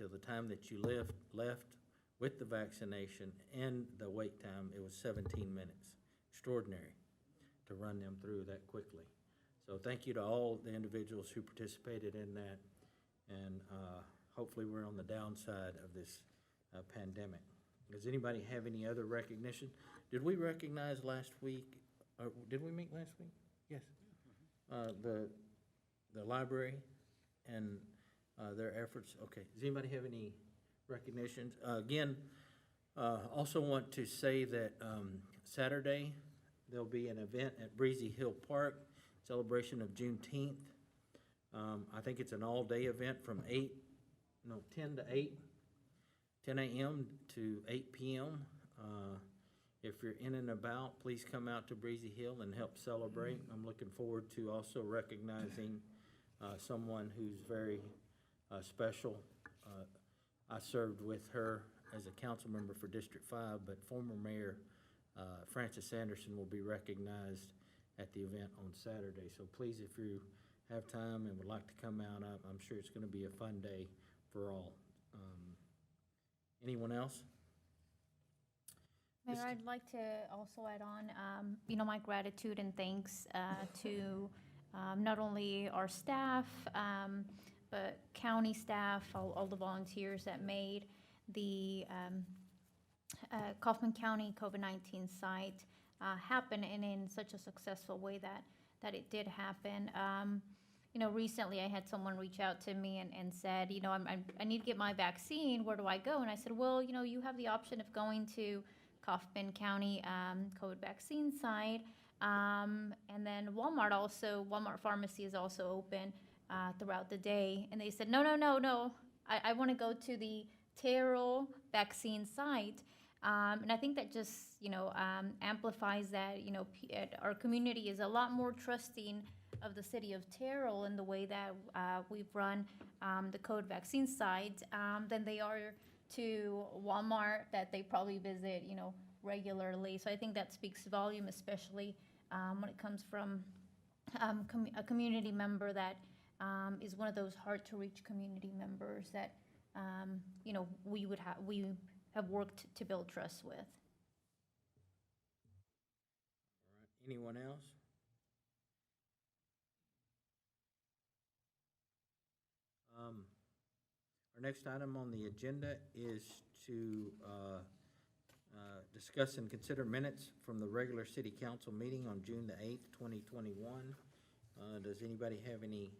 till the time that you left with the vaccination and the wait time, it was 17 minutes. Extraordinary to run them through that quickly. So thank you to all the individuals who participated in that, and hopefully we're on the downside of this pandemic. Does anybody have any other recognition? Did we recognize last week, or did we meet last week? Yes. The library and their efforts. Okay, does anybody have any recognitions? Again, also want to say that Saturday, there'll be an event at Breezy Hill Park, celebration of Juneteenth. I think it's an all-day event from 10 to 8, 10 a.m. to 8 p.m. If you're in and about, please come out to Breezy Hill and help celebrate. I'm looking forward to also recognizing someone who's very special. I served with her as a council member for District 5, but former Mayor Francis Anderson will be recognized at the event on Saturday. So please, if you have time and would like to come out, I'm sure it's going to be a fun day for all. Anyone else? Mayor, I'd like to also add on, my gratitude and thanks to not only our staff, but county staff, all the volunteers that made the Kaufman County COVID-19 site happen, and in such a successful way that it did happen. Recently I had someone reach out to me and said, I need to get my vaccine. Where do I go? And I said, well, you have the option of going to Kaufman County COVID vaccine site. And then Walmart Pharmacy is also open throughout the day. And they said, no. I want to go to the Terrell vaccine site. And I think that just, amplifies that, our community is a lot more trusting of the city of Terrell in the way that we've run the COVID vaccine site than they are to Walmart that they probably visit, regularly. So I think that speaks volume, especially when it comes from a community member that is one of those hard-to-reach community members that, we have worked to build trust with. All right. Anyone else? Our next item on the agenda is to discuss and consider minutes from the regular city council meeting on June the 8th, 2021. Does anybody have any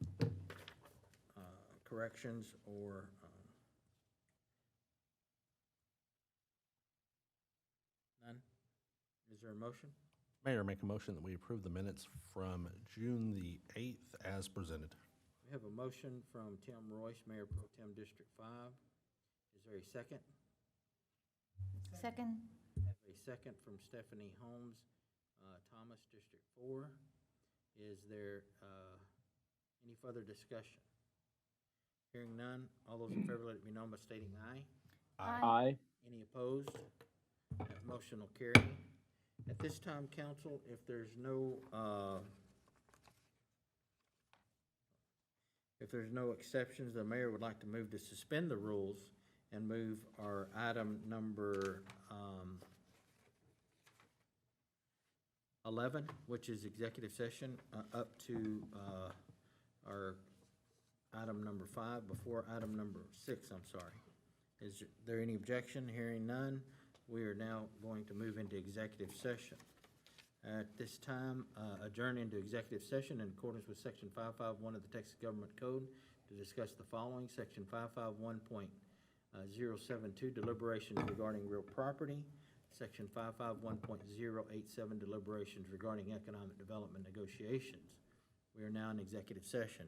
corrections or none? Is there a motion? Mayor, make a motion that we approve the minutes from June the 8th as presented. We have a motion from Tim Royce, Mayor Pro Tem District 5. Is there a second? Second. I have a second from Stephanie Holmes, Thomas, District 4. Is there any further discussion? Hearing none, all those in favor let it be known by stating aye. Aye. Any opposed? That motion will carry. At this time, council, if there's no exceptions, the mayor would like to move to suspend the rules and move our item number 11, which is executive session, up to our item number 5 before item number 6, I'm sorry. Is there any objection? Hearing none, we are now going to move into executive session. At this time, adjourn into executive session in accordance with Section 551 of the Texas Government Code to discuss the following. Section 551.072, deliberations regarding real property. Section 551.087, deliberations regarding economic development negotiations. We are now in executive session.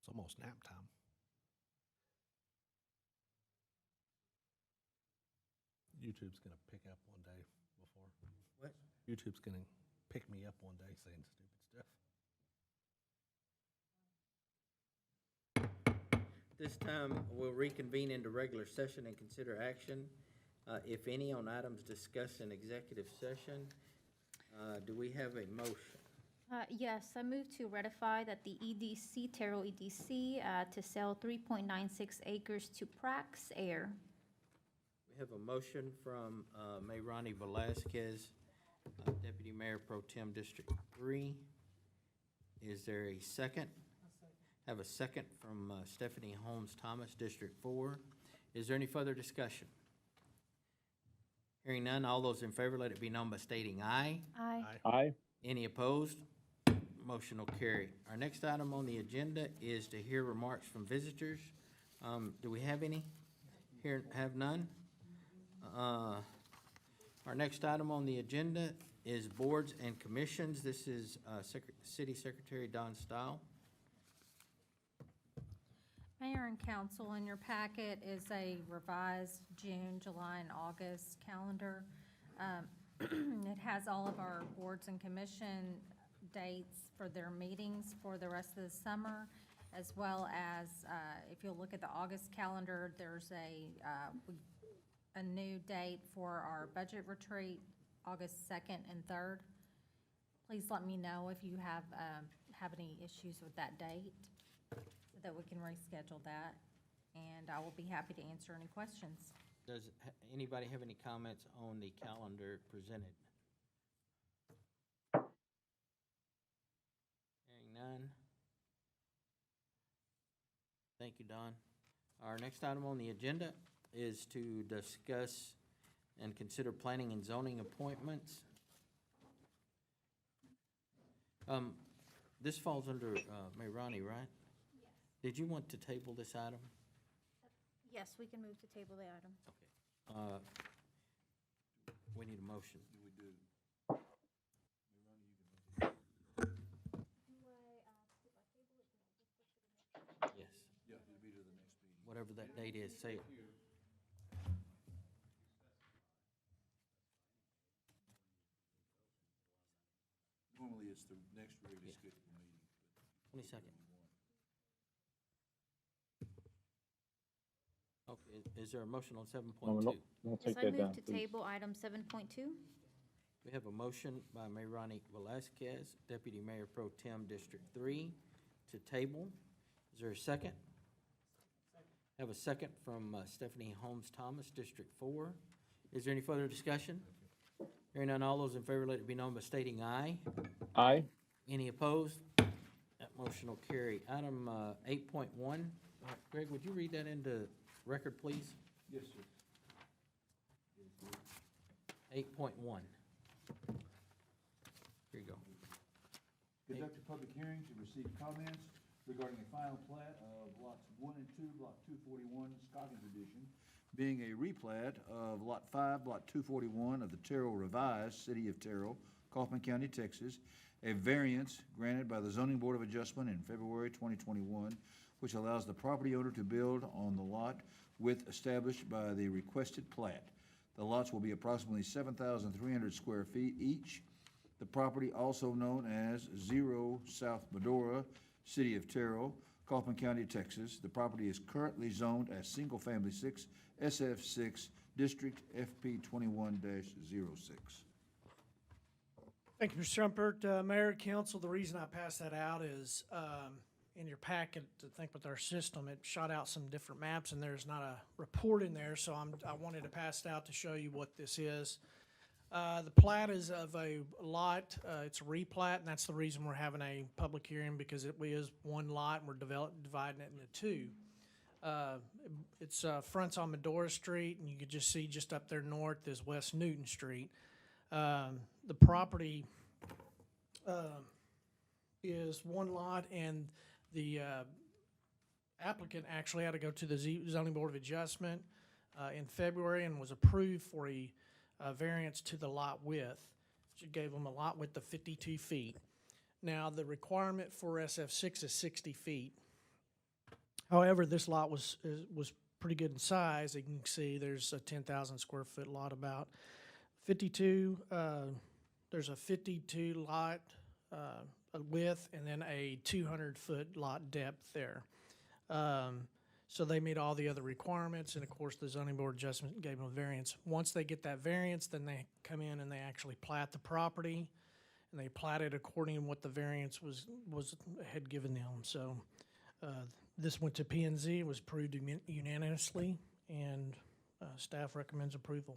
It's almost nap time. YouTube's going to pick up one day before. What? YouTube's going to pick me up one day saying stupid stuff. This time, we'll reconvene into regular session and consider action, if any, on items discussed in executive session. Do we have a motion? Yes, I move to ratify that the EDC, Terrell EDC, to sell 3.96 acres to Prax Air. We have a motion from Mayrani Velazquez, Deputy Mayor Pro Tem District 3. Is there a second? Have a second from Stephanie Holmes Thomas, District 4. Is there any further discussion? Hearing none, all those in favor, let it be known by stating aye. Aye. Aye. Any opposed? Motion will carry. Our next item on the agenda is to hear remarks from visitors. Do we have any? Have none? Our next item on the agenda is boards and commissions. This is City Secretary Don Stile. Mayor and council, in your packet is a revised June, July, and August calendar. It has all of our boards and commission dates for their meetings for the rest of the summer, as well as, if you'll look at the August calendar, there's a new date for our budget retreat, August 2nd and 3rd. Please let me know if you have any issues with that date, so that we can reschedule that, and I will be happy to answer any questions. Does anybody have any comments on the calendar presented? Hearing none. Thank you, Don. Our next item on the agenda is to discuss and consider planning and zoning appointments. This falls under Mayrani, right? Yes. Did you want to table this item? Yes, we can move to table the item. Okay. We need a motion. Yes. Yeah, it'll be to the next meeting. Whatever that date is, say it. Normally, it's the next regularly Yeah. scheduled meeting. 22nd. Okay, is there a motion on 7.2? I'll Yes, take I that down, move to please. table item 7.2. We have a motion by Mayrani Velazquez, Deputy Mayor Pro Tem District 3, to table. Is there a second? Have a second from Stephanie Holmes Thomas, District 4. Is there any further discussion? Hearing none, all those in favor, let it be known by stating aye. Aye. Any opposed? That motion will carry. Item 8.1. Greg, would you read that into record, please? Yes, sir. 8.1. Here you go. Conduct a public hearing to receive comments regarding a final plat of lots 1 and 2, block 241, Scoggins Edition, being a replat of lot 5, block 241 of the Terrell Revised, City of Terrell, Kaufman County, Texas, a variance granted by the Zoning Board of Adjustment in February 2021, which allows the property owner to build on the lot width established by the requested plat. The lots will be approximately 7,300 square feet each. The property, also known as 0 South Medora, City of Terrell, Kaufman County, Texas. The property is currently zoned as Single Family 6, SF6, District FP 21-06. Thank you, Mr. Shumpert. Mayor, Council, the reason I passed that out is in your packet, to think with our system, it shot out some different maps, and there's not a report in there, so I wanted to pass it out to show you what this is. The plat is of a lot, it's a replat, and that's the reason we're having a public hearing, because it is one lot, and we're dividing it into two. It's fronts on Medora Street, and you can just see just up there north is West Newton Street. The property is one lot, and the applicant actually had to go to the Zoning Board of Adjustment in February and was approved for a variance to the lot width, which gave them a lot width of 52 feet. Now, the requirement for SF6 is 60 feet. However, this lot was pretty good in size. You can see there's a 10,000 square foot lot about. 52 there's a 52 lot width and then a 200-foot lot depth there. So they meet all the other requirements, and of course, the zoning board adjustment gave them a variance. Once they get that variance, then they come in and they actually plat the property, and they plat it according to what the variance had given them. So this went to P and Z, was approved unanimously, and staff recommends approval.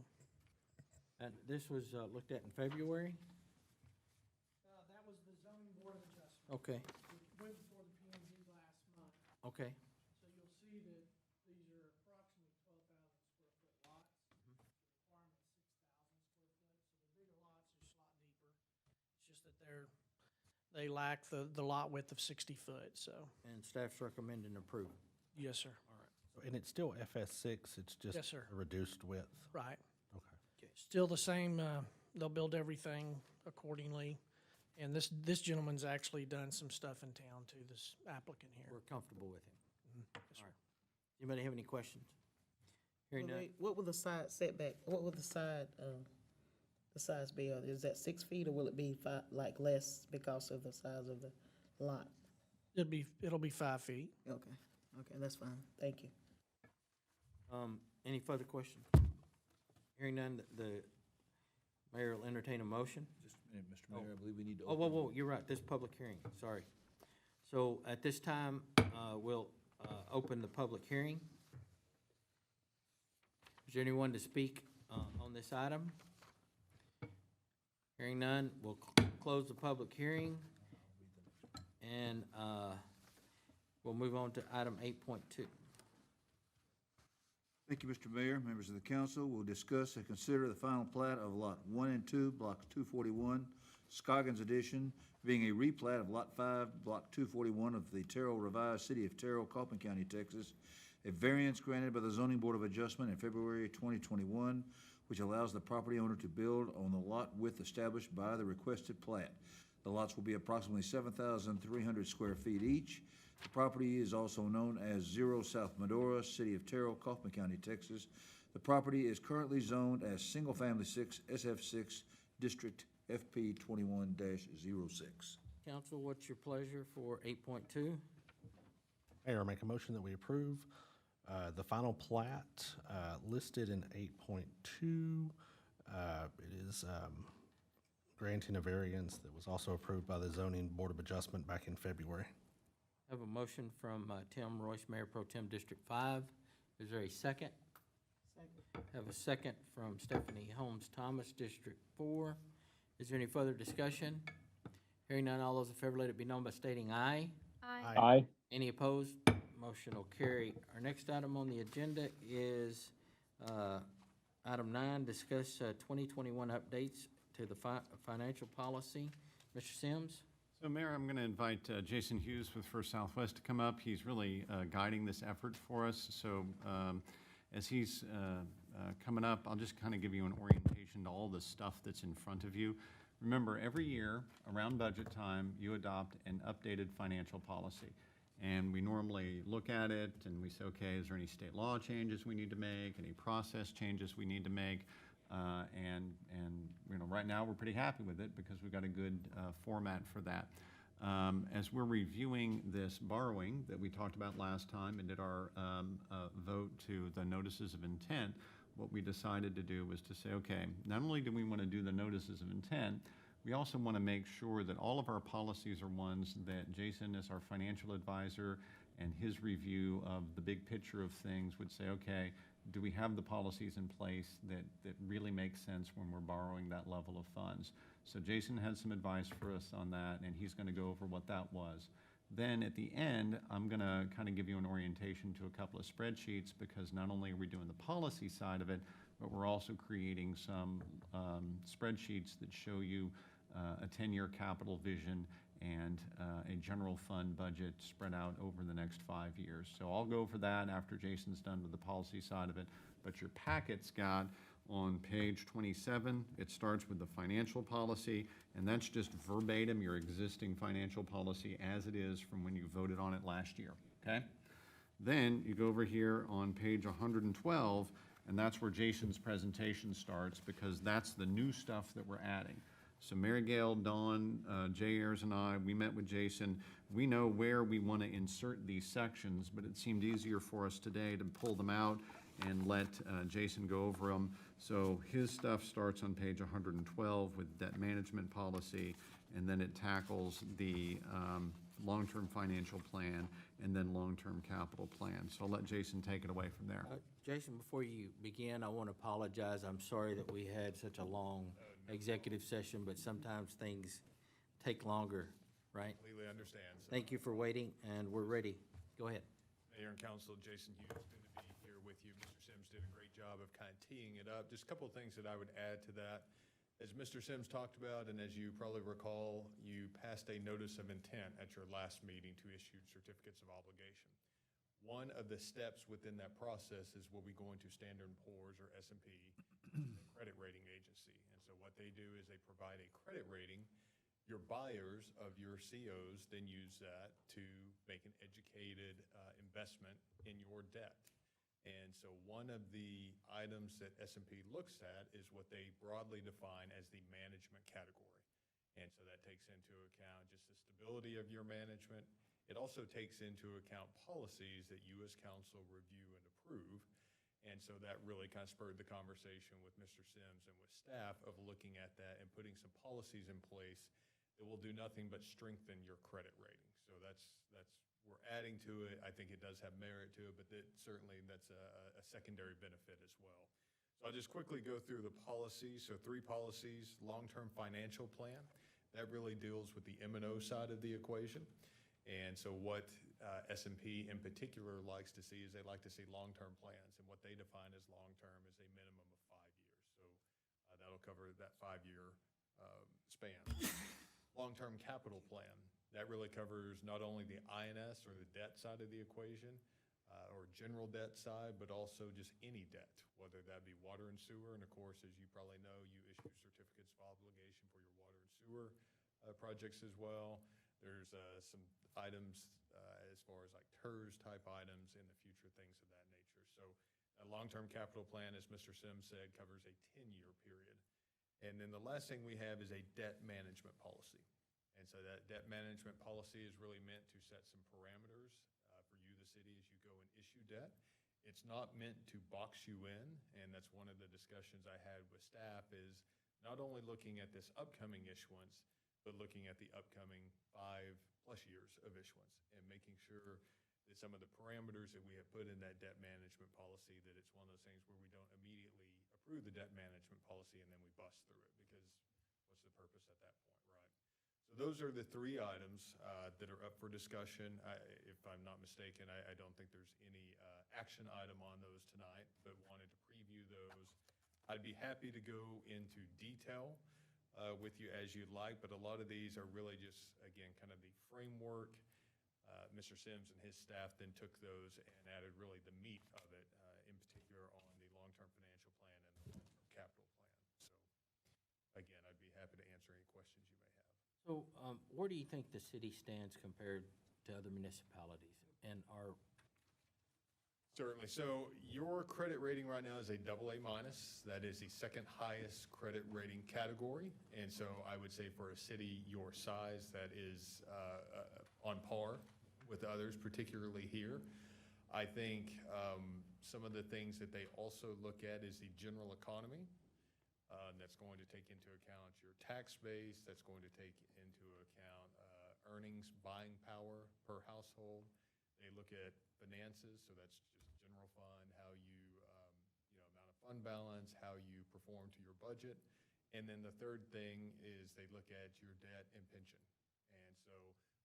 And this was looked at in February? That was the zoning board of adjustment. Okay, It went before the P and Z last month. okay. So you'll see that these are approximately 12,000 square foot lots. Requirement 6,000 square foot, so the bigger lots are just a lot deeper. It's just that they lack the lot width of 60 foot, so, And staff's recommending approval. yes, sir. And it's still FS6, it's just Yes, sir. a reduced width? Right. Okay. Still the same, they'll build everything accordingly. And this gentleman's actually done some stuff in town too, this applicant here. We're comfortable with him. Yes, sir. All right. Anybody have any questions? Hearing Well, none. wait, what will the side setback, what will the size be? Is that 6 feet, or will it be like less because of the size of the lot? It'll be 5 feet. Okay, that's fine, thank you. Any further questions? Hearing none, the mayor will entertain a motion. Just a minute, Mr. Mayor, I believe we need to. Oh, whoa, you're right, this public hearing, sorry. So at this time, we'll open the public hearing. Is there anyone to speak on this item? Hearing none, we'll close the public hearing. And we'll move on to item 8.2. Thank you, Mr. Mayor. Members of the council will discuss and consider the final plat of Lot 1 and 2, Block 241, Scoggins Edition, being a replat of Lot 5, Block 241 of the Terrell Revised City of Terrell, Kaufman County, Texas, a variance granted by the Zoning Board of Adjustment in February 2021, which allows the property owner to build on the lot width established by the requested plat. The lots will be approximately 7,300 square feet each. The property is also known as 0 South Medora, City of Terrell, Kaufman County, Texas. The property is currently zoned as Single Family 6, SF6, District FP 21-06. Council, what's your pleasure for 8.2? Mayor, make a motion that we approve the final plat listed in 8.2. It is granting a variance that was also approved by the Zoning Board of Adjustment back in February. Have a motion from Tim Royce, Mayor Pro Tem District 5. Is there a second? Second. Have a second from Stephanie Holmes Thomas, District 4. Is there any further discussion? Hearing none, all those in favor, let it be known by stating aye. Aye. Aye. Any opposed? Motion will carry. Our next item on the agenda is item 9, discuss 2021 updates to the financial policy. Mr. Sims? So Mayor, I'm going to invite Jason Hughes with First Southwest to come up. He's really guiding this effort for us. So as he's coming up, I'll just kind of give you an orientation to all the stuff that's in front of you. Remember, every year around budget time, you adopt an updated financial policy. And we normally look at it and we say, okay, is there any state law changes we need to make, any process changes we need to make? And you know, right now we're pretty happy with it because we've got a good format for that. As we're reviewing this borrowing that we talked about last time and did our vote to the notices of intent, what we decided to do was to say, okay, not only do we want to do the notices of intent, we also want to make sure that all of our policies are ones that Jason, as our financial advisor, and his review of the big picture of things would say, okay, do we have the policies in place that really make sense when we're borrowing that level of funds? So Jason had some advice for us on that, and he's going to go over what that was. Then at the end, I'm going to kind of give you an orientation to a couple of spreadsheets, because not only are we doing the policy side of it, but we're also creating some spreadsheets that show you a 10-year capital vision and a general fund budget spread out over the next 5 years. So I'll go over that after Jason's done with the policy side of it. But your packet's got on page 27, it starts with the financial policy, and that's just verbatim your existing financial policy as it is from when you voted on it last year, okay? Then you go over here on page 112, and that's where Jason's presentation starts, because that's the new stuff that we're adding. So Mary Gail, Dawn, Jay Ayers, and I, we met with Jason. We know where we want to insert these sections, but it seemed easier for us today to pull them out and let Jason go over them. So his stuff starts on page 112 with debt management policy, and then it tackles the long-term financial plan and then long-term capital plan. So I'll let Jason take it away from there. Jason, before you begin, I want to apologize. I'm sorry that we had such a long executive session, but sometimes things take longer, right? Completely understand. So, Thank you for waiting, and we're ready. Go ahead. Mayor and Council, Jason Hughes, good to be here with you. Mr. Sims did a great job of kind of teeing it up. Just a couple of things that I would add to that. As Mr. Sims talked about, and as you probably recall, you passed a notice of intent at your last meeting to issue certificates of obligation. One of the steps within that process is we'll be going to Standard & Poor's or S&P, the credit rating agency. And so what they do is they provide a credit rating. Your buyers of your COs then use that to make an educated investment in your debt. And so one of the items that S&P looks at is what they broadly define as the management category. And so that takes into account just the stability of your management. It also takes into account policies that you as council review and approve. And so that really kind of spurred the conversation with Mr. Sims and with staff of looking at that and putting some policies in place that will do nothing but strengthen your credit rating. So that's we're adding to it. I think it does have merit to it, but that's a secondary benefit as well. So I'll just quickly go through the policies. So 3 policies: long-term financial plan. That really deals with the M&O side of the equation. And so what S&P in particular likes to see is they like to see long-term plans. And what they define as long-term is a minimum of 5 years. So that'll cover that 5-year span. Long-term capital plan. That really covers not only the INS or the debt side of the equation or general debt side, but also just any debt, whether that be water and sewer. And of course, as you probably know, you issue certificates of obligation for your water and sewer projects as well. There's some items as far as like TERS type items in the future, things of that nature. So a long-term capital plan, as Mr. Sims said, covers a 10-year period. And then the last thing we have is a debt management policy. And so that debt management policy is really meant to set some parameters for you, the city, as you go and issue debt. It's not meant to box you in, and that's one of the discussions I had with staff is not only looking at this upcoming issuance, but looking at the upcoming 5+ years of issuance and making sure that some of the parameters that we have put in that debt management policy, that it's one of those things where we don't immediately approve the debt management policy and then we bust through it, because what's the purpose at that point, right? So those are the 3 items that are up for discussion. If I'm not mistaken, I don't think there's any action item on those tonight, but wanted to preview those. I'd be happy to go into detail with you as you'd like, but a lot of these are really just, again, kind of the framework. Mr. Sims and his staff then took those and added really the meat of it, in particular on the long-term financial plan and the long-term capital plan. So again, I'd be happy to answer any questions you may have. So where do you think the city stands compared to other municipalities? And are Certainly. So your credit rating right now is a AA-. That is the second highest credit rating category. And so I would say for a city your size, that is on par with others, particularly here. I think some of the things that they also look at is the general economy. That's going to take into account your tax base. That's going to take into account earnings, buying power per household. They look at finances, so that's just general fund, how you, amount of fund balance, how you perform to your budget. And then the third thing is they look at your debt and pension. And so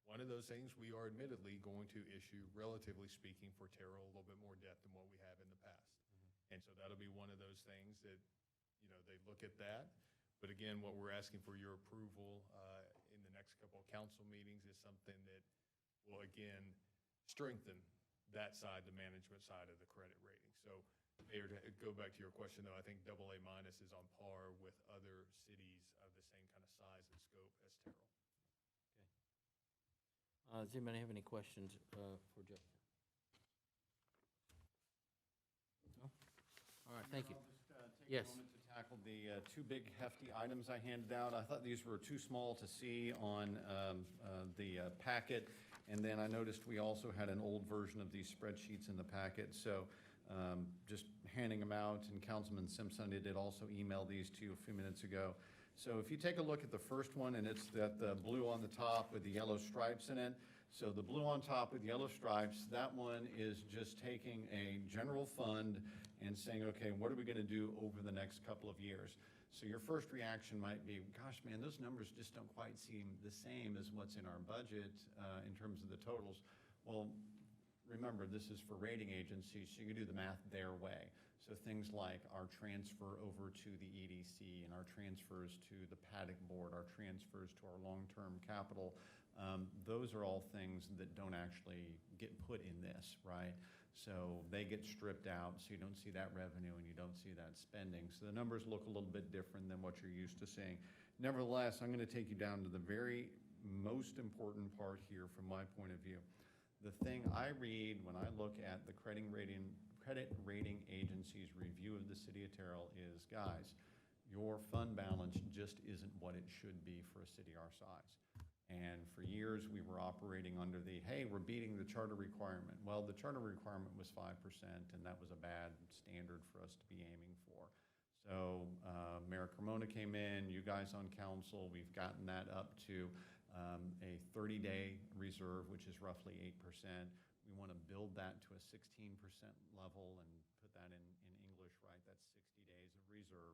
one of those things, we are admittedly going to issue, relatively speaking, for Terrell, a little bit more debt than what we have in the past. And so that'll be one of those things that, they look at that. But again, what we're asking for your approval in the next couple of council meetings is something that will, again, strengthen that side, the management side of the credit rating. So, Mayor, to go back to your question, though, I think AA- is on par with other cities of the same kind of size and scope as Terrell. does anybody have any questions for Justin? No? All right, thank you. I'll just take Yes. a moment to tackled the two big hefty items I handed out. I thought these were too small to see on the packet, and then I noticed we also had an old version of these spreadsheets in the packet, so just handing them out, and Councilman Simpson did also email these to you a few minutes ago. So if you take a look at the first one, and it's that the blue on the top with the yellow stripes in it, so the blue on top with yellow stripes, that one is just taking a general fund and saying, okay, what are we gonna do over the next couple of years? So your first reaction might be, gosh, man, those numbers just don't quite seem the same as what's in our budget in terms of the totals. Well, remember, this is for rating agencies, so you can do the math their way. So things like our transfer over to the EDC and our transfers to the Paddock Board, our transfers to our long-term capital, those are all things that don't actually get put in this, right? So they get stripped out, so you don't see that revenue and you don't see that spending. So the numbers look a little bit different than what you're used to seeing. Nevertheless, I'm going to take you down to the very most important part here from my point of view. The thing I read when I look at the credit rating agency's review of the city of Terrell is, guys, your fund balance just isn't what it should be for a city our size. And for years, we were operating under the, hey, we're beating the charter requirement. Well, the charter requirement was 5%, and that was a bad standard for us to be aiming for. So Mayor Cremona came in, you guys on council, we've gotten that up to a 30-day reserve, which is roughly 8%. We want to build that to a 16% level and put that in English, right? That's 60 days of reserve.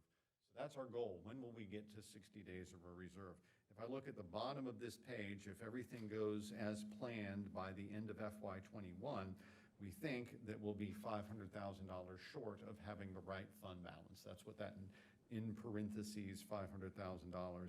So that's our goal. When will we get to 60 days of a reserve? If I look at the bottom of this page, if everything goes as planned by the end of FY21, we think that we'll be $500,000 short of having the right fund balance. That's what that in parentheses $500,000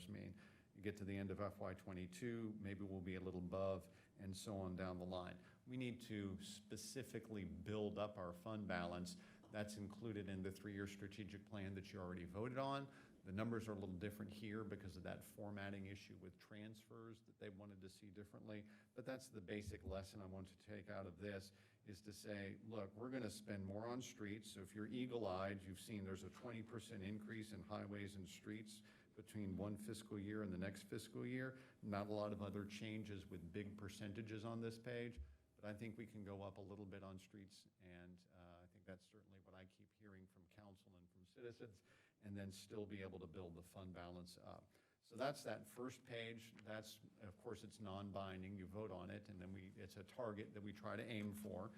mean. You get to the end of FY22, maybe we'll be a little above, and so on down the line. We need to specifically build up our fund balance. That's included in the 3-year strategic plan that you already voted on. The numbers are a little different here because of that formatting issue with transfers that they wanted to see differently. But that's the basic lesson I want to take out of this, is to say, look, we're going to spend more on streets. So if you're eagle-eyed, you've seen there's a 20% increase in highways and streets between one fiscal year and the next fiscal year. Not a lot of other changes with big percentages on this page, but I think we can go up a little bit on streets, and I think that's certainly what I keep hearing from council and from citizens, and then still be able to build the fund balance up. So that's that first page. That's, of course, it's non-binding. You vote on it, and then it's a target that we try to aim for.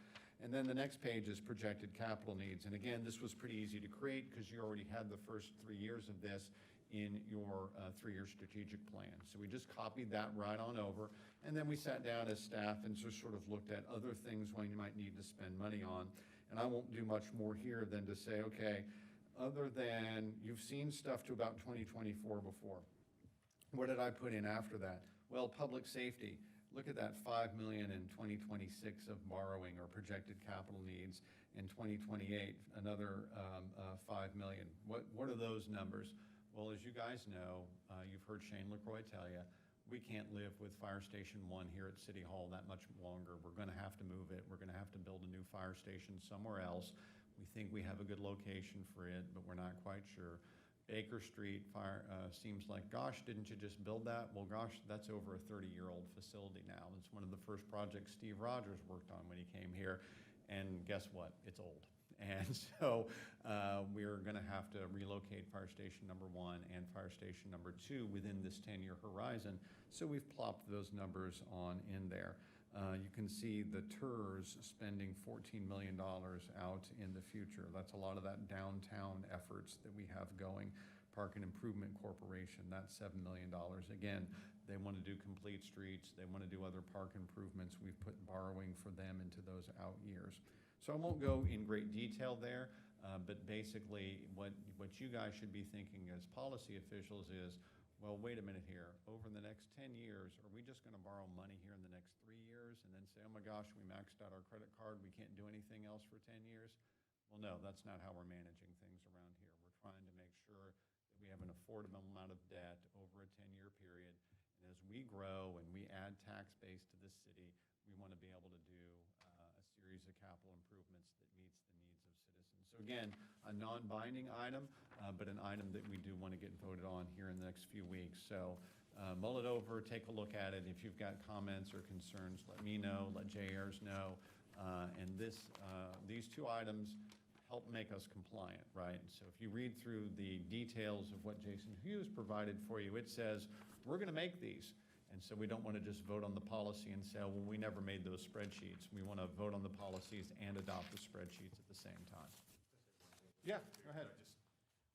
And then the next page is projected capital needs. And again, this was pretty easy to create because you already had the first 3 years of this in your 3-year strategic plan. So we just copied that right on over, and then we sat down as staff and just sort of looked at other things when you might need to spend money on. And I won't do much more here than to say, okay, other than you've seen stuff to about 2024 before. What did I put in after that? Well, public safety. Look at that $5 million in 2026 of borrowing or projected capital needs. In 2028, another $5 million. What are those numbers? Well, as you guys know, you've heard Shane LaCroix tell you, we can't live with Fire Station 1 here at City Hall that much longer. We're going to have to move it. We're going to have to build a new fire station somewhere else. We think we have a good location for it, but we're not quite sure. Baker Street fire seems like, gosh, didn't you just build that? Well, gosh, that's over a 30-year-old facility now. It's one of the first projects Steve Rogers worked on when he came here, and guess what? It's old. And so we're going to have to relocate Fire Station number 1 and Fire Station number 2 within this 10-year horizon. So we've plopped those numbers on in there. You can see the TERS spending $14 million out in the future. That's a lot of that downtown efforts that we have going. Park and Improvement Corporation, that's $7 million. Again, they want to do complete streets. They want to do other park improvements. We've put borrowing for them into those out years. So I won't go in great detail there, but basically what you guys should be thinking as policy officials is, well, wait a minute here. Over the next 10 years, are we just going to borrow money here in the next 3 years and then say, oh my gosh, we maxed out our credit card, we can't do anything else for 10 years? Well, no, that's not how we're managing things around here. We're trying to make sure that we have an affordable amount of debt over a 10-year period. And as we grow and we add tax base to this city, we want to be able to do a series of capital improvements that meets the needs of citizens. So again, a non-binding item, but an item that we do want to get voted on here in the next few weeks. So mull it over, take a look at it. If you've got comments or concerns, let me know, let JRs know. And these two items help make us compliant, right? So if you read through the details of what Jason Hughes provided for you, it says, we're going to make these. And so we don't want to just vote on the policy and say, oh, well, we never made those spreadsheets. We want to vote on the policies and adopt the spreadsheets at the same time. Yeah, go ahead.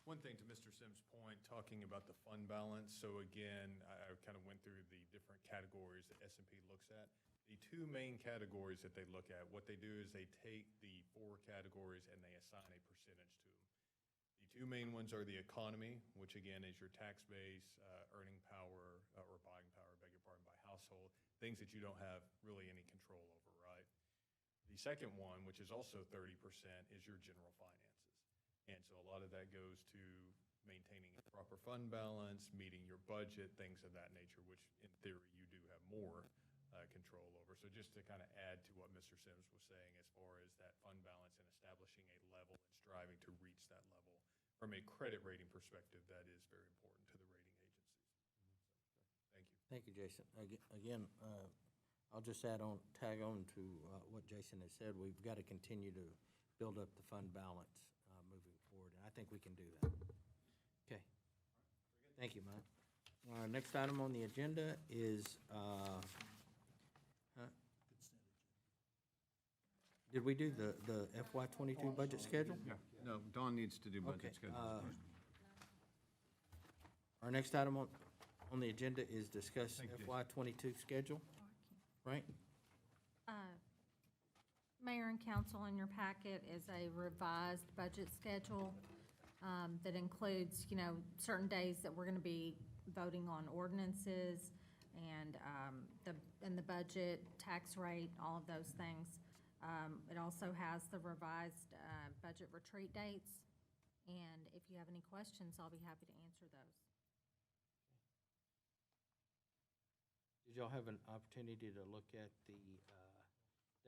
One thing to Mr. Sims' point, talking about the fund balance. So again, I kind of went through the different categories that S&P looks at. The two main categories that they look at, what they do is they take the 4 categories and they assign a percentage to them. The two main ones are the economy, which again is your tax base, earning power, or buying power, beg your pardon, by household, things that you don't have really any control over, right? The second one, which is also 30%, is your general finances. And so a lot of that goes to maintaining a proper fund balance, meeting your budget, things of that nature, which in theory you do have more control over. So just to kind of add to what Mr. Sims was saying as far as that fund balance and establishing a level and striving to reach that level from a credit rating perspective, that is very important to the rating agencies. Thank you. Thank you, Jason. Again, I'll just tag on to what Jason has said. We've got to continue to build up the fund balance moving forward, and I think we can do that. Okay. Thank you, Mike. Next item on the agenda is, did we do the FY '22 budget schedule? Yeah, no, Dawn needs to do Okay, budget schedule. Our next item on the agenda is discuss Thank you, FY '22 schedule, right? Mayor and council, in your packet is a revised budget schedule that includes, certain days that we're going to be voting on ordinances and the budget, tax rate, all of those things. It also has the revised budget retreat dates, and if you have any questions, I'll be happy to answer those. Did y'all have an opportunity to look at the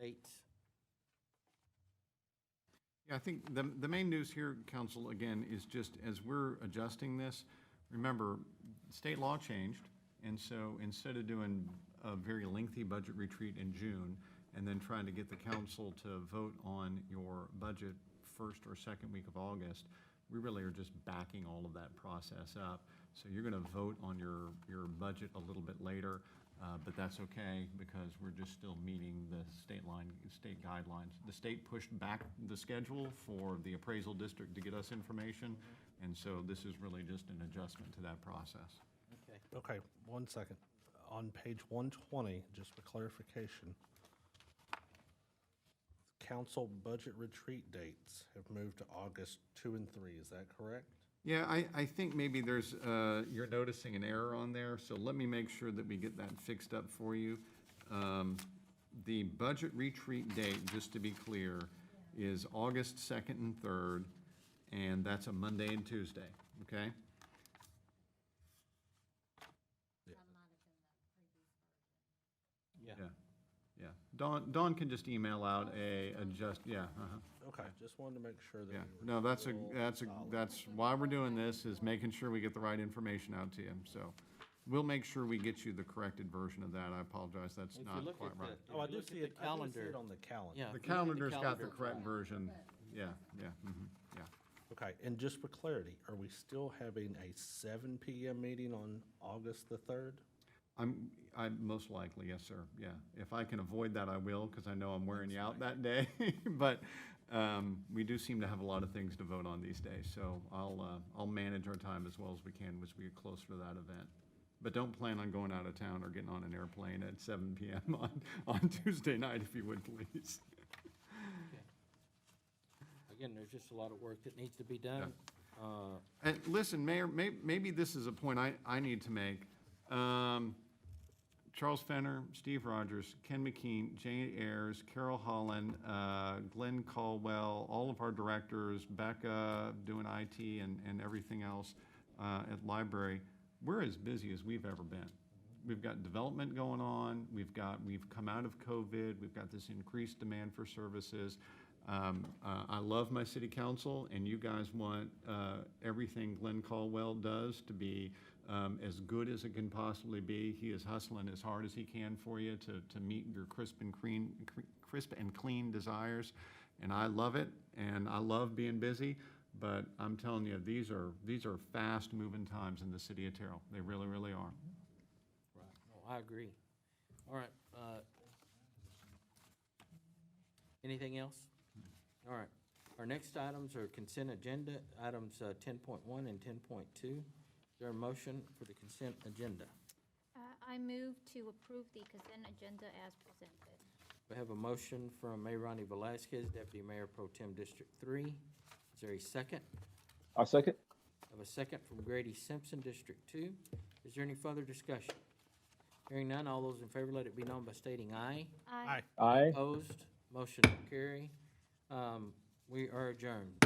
dates? Yeah, I think the main news here, council, again, is just as we're adjusting this, remember, state law changed, and so instead of doing a very lengthy budget retreat in June and then trying to get the council to vote on your budget first or second week of August, we really are just backing all of that process up. So you're going to vote on your budget a little bit later, but that's okay because we're just still meeting the state guidelines. The state pushed back the schedule for the appraisal district to get us information, and so this is really just an adjustment to that process. Okay. Okay, 1 second. On page 120, just for clarification, council budget retreat dates have moved to August 2 and 3, is that correct? Yeah, I think maybe there's, you're noticing an error on there, so let me make sure that we get that fixed up for you. The budget retreat date, just to be clear, is August 2nd and 3rd, and that's a Monday and Tuesday, okay? Yeah. Yeah. Dawn can just email out Okay, just wanted to make sure that. yeah. we were No, that's still why we're doing this, is making sure we get the right information out to you. So we'll make sure we get you the corrected version of that. I apologize, that's If you not look quite at right. the- Oh, I if you do look see at it, the calendar. on the calendar. Yeah. The if you look at calendar's got the calendar, correct version. Yeah. Yeah. Okay, and just for clarity, are we still having a 7 PM meeting on August the 3rd? I'm most likely, yes, sir, yeah. If I can avoid that, I will, because I know I'm wearing you out that day. But we do seem to have a lot of things to vote on these days, so I'll manage our time as well as we can as we get closer to that event. But don't plan on going out of town or getting on an airplane at 7 PM on Tuesday night, if you would, please. Again, there's just a lot of work that needs to be done. And listen, Mayor, maybe this is a point I need to make. Charles Fenner, Steve Rogers, Ken McKean, Jane Ayers, Carol Holland, Glenn Caldwell, all of our directors, Becca doing IT and everything else at library, we're as busy as we've ever been. we've got development going on, we've come out of COVID, we've got this increased demand for services. I love my city council, and you guys want everything Glenn Caldwell does to be as good as it can possibly be. He is hustling as hard as he can for you to meet your crisp and clean desires, and I love it, and I love being busy. But I'm telling you, these are fast-moving times in the city of Terrell. They really, really are. Right, no, I agree. All right, anything else? All right, our next items are consent agenda, items 10.1 and 10.2. Is there a motion for the consent agenda? I move to approve the consent agenda as presented. We have a motion from Mayor Ronnie Velazquez, Deputy Mayor Pro Tem District 3. Is there a second? I'll second. I have a second from Grady Simpson, District 2. Is there any further discussion? Hearing none, all those in favor, let it be known by stating aye. Aye. Aye. Opposed, motion will carry. We are adjourned.